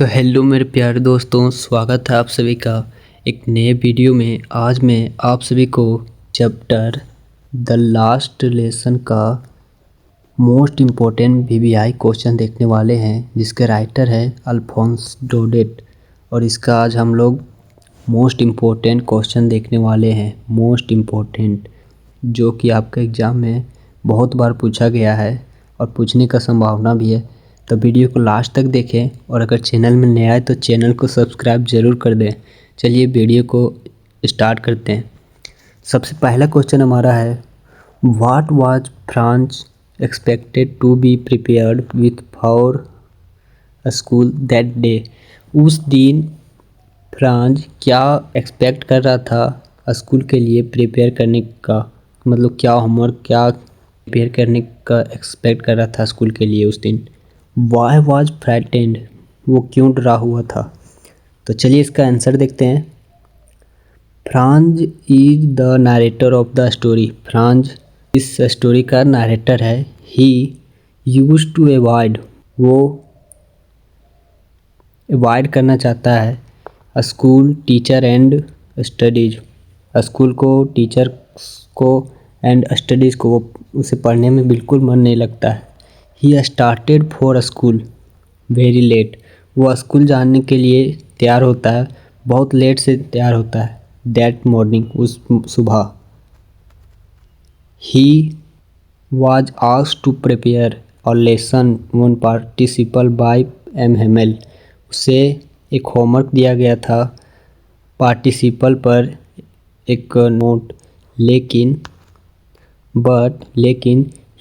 तो हेलो मेरे प्यारे दोस्तों, स्वागत है आप सभी का एक नए वीडियो में। आज मैं आप सभी को चैप्टर द लास्ट लेसन का मोस्ट इम्पोर्टेंट वीवीआई क्वेश्चन देखने वाले हैं, जिसके राइटर है अल्फोंस डोडेट। और इसका आज हम लोग मोस्ट इम्पोर्टेंट क्वेश्चन देखने वाले हैं, मोस्ट इम्पोर्टेंट, जो कि आपके एग्ज़ाम में बहुत बार पूछा गया है और पूछने का संभावना भी है। तो वीडियो को लास्ट तक देखें और अगर चैनल में नया है तो चैनल को सब्सक्राइब ज़रूर कर दें। चलिए वीडियो को स्टार्ट करते हैं। सबसे पहला क्वेश्चन हमारा है, what was France expected to be prepared with for school that day. उस दिन फ्रांस क्या एक्सपेक्ट कर रहा था स्कूल के लिए प्रिपेयर करने का, मतलब क्या होमवर्क, क्या प्रिपेयर करने का एक्सपेक्ट कर रहा था स्कूल के लिए उस दिन। वाई वॉज फ्राइटेंड, वो क्यों डरा हुआ था। तो चलिए इसका आंसर देखते हैं। Franz is the narrator of the story. Franz इस स्टोरी का नरेटर है। ही यूज टू अवॉइड, वो अवॉइड करना चाहता है school, teacher and studies, school को, टीचर को एंड स्टडीज़ को। वो उसे पढ़ने में बिल्कुल मन नहीं लगता है। He started for school very late, वो स्कूल जाने के लिए तैयार होता है, बहुत लेट से तैयार होता है। दैट मॉर्निंग, उस सुबह। ही was asked to prepare a lesson on participle by M. Hamel। उसे एक होमवर्क दिया गया था पार्टिसिपल पर एक नोट, लेकिन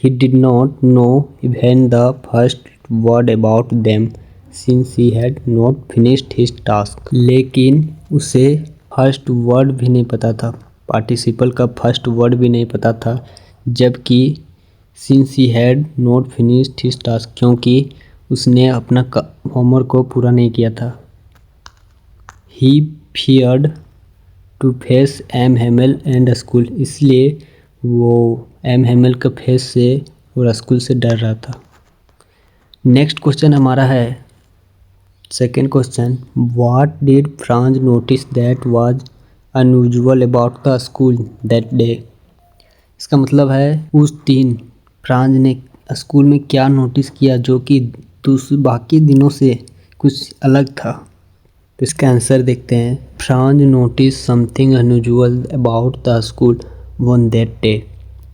he did not know even the first word about them since he had not finished his task। लेकिन उसे फर्स्ट वर्ड भी नहीं पता था, पार्टिसिपल का फर्स्ट वर्ड भी नहीं पता था, जबकि since he had not finished his task, क्योंकि उसने अपना होमवर्क को पूरा नहीं किया था। He feared to face M. Hamel and school, इसलिए वो M. Hamel के फेस से और स्कूल से डर रहा था। नेक्स्ट क्वेश्चन हमारा है, second question, what did Franz notice that was unusual about the school that day. इसका मतलब है उस दिन फ्रांज ने स्कूल में क्या नोटिस किया जो कि बाकी दिनों से कुछ अलग था। तो इसका आंसर देखते हैं। Franz notice something unusual about the school on that day.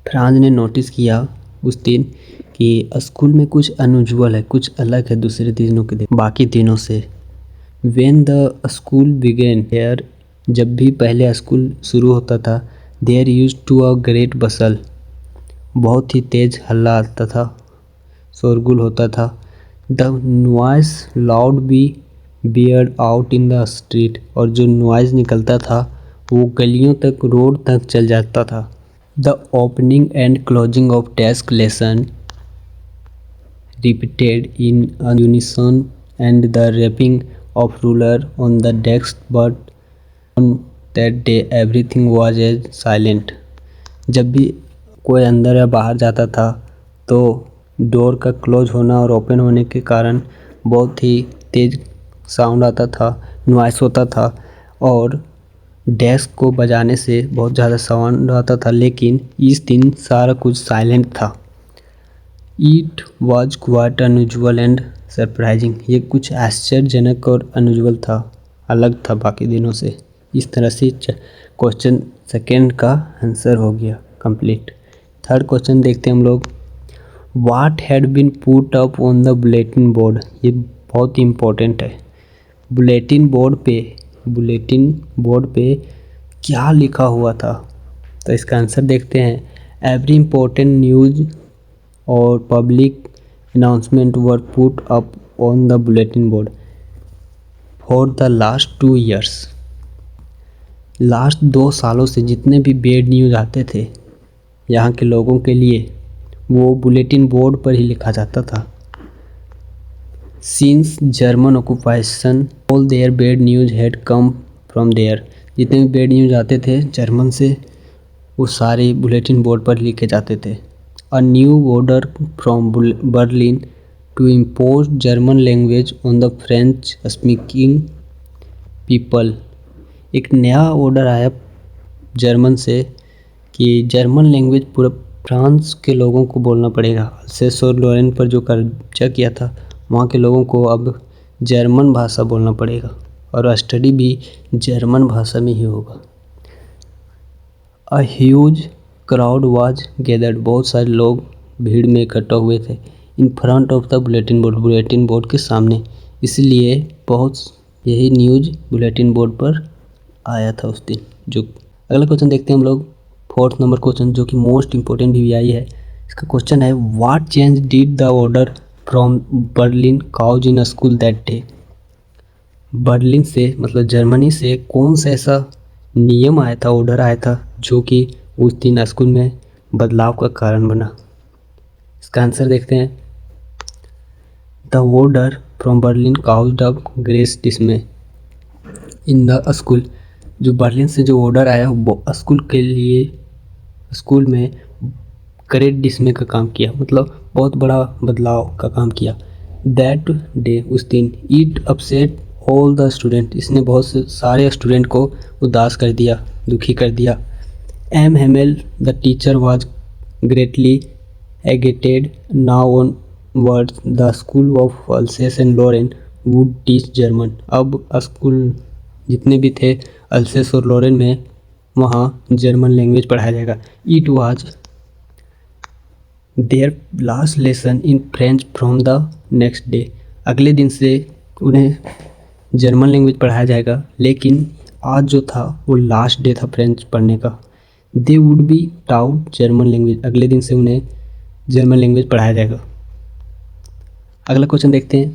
Franz ने नोटिस किया उस दिन कि स्कूल में कुछ अनयूजुअल है, कुछ अलग है दूसरे दिनों के दिन, बाकी दिनों से। When the school began there, जब भी पहले स्कूल शुरू होता था, there used to a great bustle, बहुत ही तेज हल्ला आता था, शोरगुल होता था। The noise loud be heard out in the street, और जो नॉइज़ निकलता था वो गलियों तक, रोड तक चल जाता था। The opening and closing of desk lesson repeated in unison and the rapping of ruler on the desk, but on that day everything was as silent. जब भी कोई अंदर या बाहर जाता था तो डोर का क्लोज होना और ओपन होने के कारण बहुत ही तेज़ साउंड आता था, नॉइस होता था, और डेस्क को बजाने से बहुत ज़्यादा साउंड आता था। लेकिन इस दिन सारा कुछ साइलेंट था। It was quite unusual and surprising, ये कुछ आश्चर्यजनक और अनयूजुअल था, अलग था बाकी दिनों से। इस तरह से क्वेश्चन सेकेंड का आंसर हो गया कंप्लीट। थर्ड क्वेश्चन देखते हैं हम लोग। What had been put up on the bulletin board. ये बहुत ही इम्पोर्टेंट है। बुलेटिन बोर्ड पे क्या लिखा हुआ था। तो इसका आंसर देखते हैं। एवरी इम्पोर्टेंट न्यूज़ और public announcement were put up on the bulletin board for the last 2 years। Last 2 सालों से जितने भी बैड न्यूज़ आते थे यहाँ के लोगों के लिए, वो बुलेटिन बोर्ड पर ही लिखा जाता था। Since German occupation all their bad news had come from there, जितने भी बैड न्यूज़ आते थे जर्मन से, वो सारे बुलेटिन बोर्ड पर लिखे जाते थे। A new order from Berlin to impose German language on the French speaking people. एक नया ऑर्डर आया जर्मन से कि जर्मन लैंग्वेज पूरा फ्रांस के लोगों को बोलना पड़ेगा। अल्सेस और लॉरेन पर जो कब्जा किया था वहाँ के लोगों को अब जर्मन भाषा बोलना पड़ेगा और स्टडी भी जर्मन भाषा में ही होगा। A huge crowd was gathered, बहुत सारे लोग भीड़ में इकट्ठा हुए थे। In front of the bulletin board के सामने, इसलिए बहुत यही न्यूज़ बुलेटिन बोर्ड पर आया था उस दिन। जो अगला क्वेश्चन देखते हैं हम लोग, 4th नंबर क्वेश्चन, जो कि मोस्ट इंपॉर्टेंट भी आई है। इसका क्वेश्चन है what change did the order from Berlin cause in school that day. Berlin से मतलब जर्मनी से कौन सा ऐसा नियम आया था, ऑर्डर आया था, जो कि उस दिन स्कूल में बदलाव का कारण बना। इसका आंसर देखते हैं। The order from Berlin caused a great डिसमे in the school. जो बर्लिन से जो ऑर्डर आया वो स्कूल के लिए, स्कूल में ग्रेट डिसमे का काम किया, मतलब बहुत बड़ा बदलाव का काम किया। दैट डे, उस दिन, it upset all the student, इसने बहुत से सारे स्टूडेंट को उदास कर दिया, दुखी कर दिया। M Hamel the teacher was greatly agitated now onwards the school of Alsace and Lorraine would teach German. अब स्कूल जितने भी थे अल्सेस और लॉरेन में, वहाँ जर्मन लैंग्वेज पढ़ाया जाएगा। It was their last lesson in French from the next day, अगले दिन से उन्हें जर्मन लैंग्वेज पढ़ाया जाएगा, लेकिन आज जो था वो लास्ट डे था फ्रेंच पढ़ने का। They would be taut German language, अगले दिन से उन्हें जर्मन लैंग्वेज पढ़ाया जाएगा। अगला क्वेश्चन देखते हैं,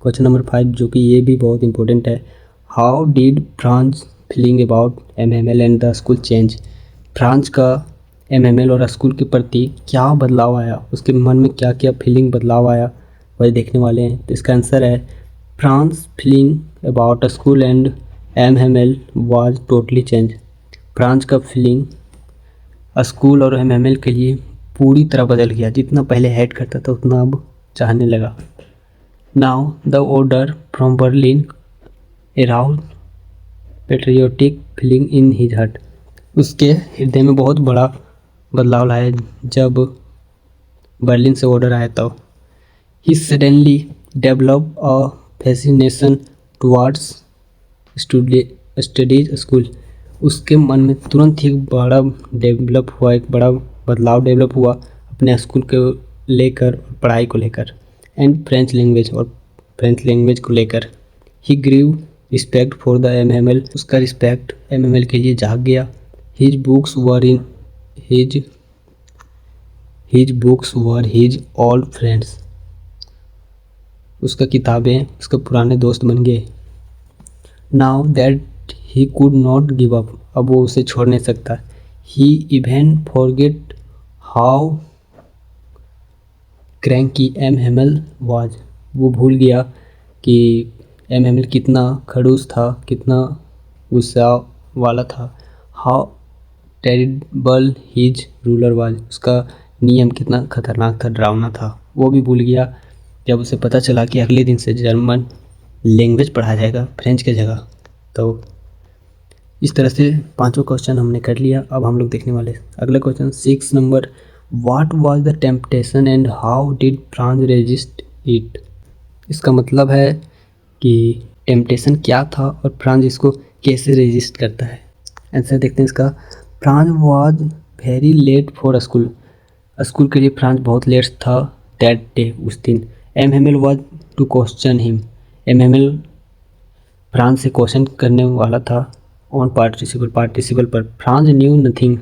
क्वेश्चन नंबर 5, जो कि ये भी बहुत इंपॉर्टेंट है। How did France feeling about MML and the school change. France का एमएमएल और स्कूल के प्रति क्या बदलाव आया, उसके मन में क्या क्या फीलिंग बदलाव आया, वही देखने वाले हैं। तो इसका आंसर है France feeling about school and MML was totally change. France का फीलिंग स्कूल और एमएमएल के लिए पूरी तरह बदल गया, जितना पहले हेट करता था उतना अब चाहने लगा। Now the order from Berlin around patriotic feeling in his heart, उसके हृदय में बहुत बड़ा बदलाव लाया जब बर्लिन से ऑर्डर आया तब। He suddenly develop a fascination towards studies school, उसके मन में तुरंत ही एक बड़ा बदलाव डेवलप हुआ अपने स्कूल को लेकर, पढ़ाई को लेकर, एंड फ्रेंच लैंग्वेज को लेकर। He grew respect for the M Hamel, उसका रिस्पेक्ट एमएमएल के लिए जाग गया। His books were his old friends, उसका किताबें उसका पुराने दोस्त बन गए। Now that he could not give up, अब वो उसे छोड़ नहीं सकता। He even forget how cranky M Hamel was, वो भूल गया कि एमएमएल कितना खड़ूस था, कितना गुस्सा वाला था। How terrible his ruler was, उसका नियम कितना खतरनाक था, डरावना था, वो भी भूल गया जब उसे पता चला कि अगले दिन से जर्मन लैंग्वेज पढ़ाया जाएगा फ्रेंच की जगह। तो इस तरह से 5 क्वेश्चन हमने कर लिया। अब हम लोग देखने वाले अगला question 6 number, what was the temptation and how did France resist it. इसका मतलब है कि टेम्पटेशन क्या था और फ्रांस इसको कैसे रेजिस्ट करता है। आंसर देखते हैं इसका। France was very late for school, school के लिए फ्रांस बहुत लेट था दैट डे, उस दिन। M Hamel was to question him, M Hamel Franz से क्वेश्चन करने वाला था ऑन पार्टिसिपल पर। फ्रांस न्यू नथिंग,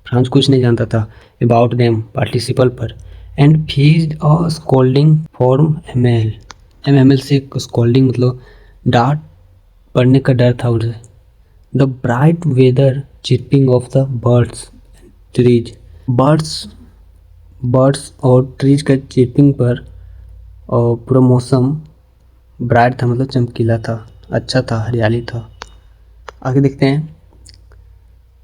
फ्रांस कुछ नहीं जानता था अबाउट देम, पार्टिसिपल पर। And feared a scolding from M Hamel से स्कोल्डिंग मतलब डांट पड़ने का डर था उसे। The bright weather chirping of the trees, birds और ट्रीज का चिपिंग पर, और पूरा मौसम ब्राइट था मतलब चमकीला था, अच्छा था, हरियाली था। आगे देखते हैं,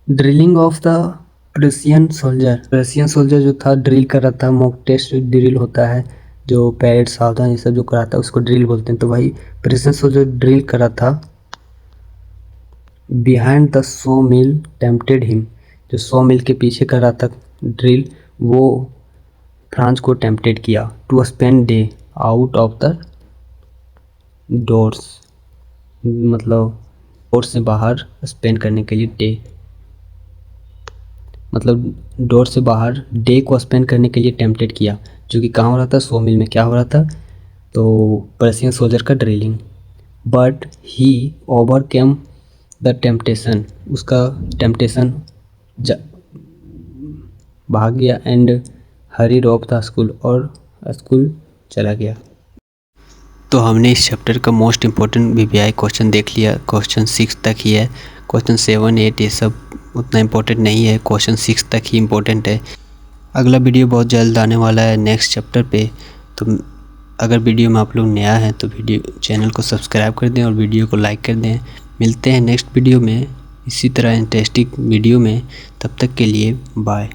drilling of the Russian soldier जो था ड्रिल कर रहा था, मॉक टेस्ट ड्रिल होता है जो पैरेड सावधान ये सब जो कराता है उसको ड्रिल बोलते हैं। तो भाई प्रेजेंस जो ड्रिल करा था, behind the so mill tempted him, जो सो मिल के पीछे कर रहा था ड्रिल, वो फ्रांस को टेम्पटेड किया to spend day out of the doors, मतलब डोर से बाहर स्पेंड करने के लिए डे, मतलब डोर से बाहर डे को स्पेंड करने के लिए टेम्पटेड किया, जो कि कहाँ हो रहा था, सो मिल में। क्या हो रहा था, तो पर्शियन सोल्जर का drilling. But he overcame the temptation, उसका टेम्पटेशन भाग गया and hurried of the school, और स्कूल चला गया। तो हमने इस चैप्टर का मोस्ट इम्पोर्टेंट वीवीआई क्वेश्चन देख लिया, क्वेश्चन 6 तक ही है। क्वेश्चन 7, 8 ये सब उतना इम्पोर्टेंट नहीं है, क्वेश्चन 6 तक ही इम्पोर्टेंट है। अगला वीडियो बहुत जल्द आने वाला है नेक्स्ट चैप्टर पे। तो अगर वीडियो में आप लोग नया हैं तो वीडियो चैनल को सब्सक्राइब कर दें और वीडियो को लाइक कर दें। मिलते हैं नेक्स्ट वीडियो में इसी तरह इंटरेस्टिंग वीडियो में, तब तक के लिए बाय।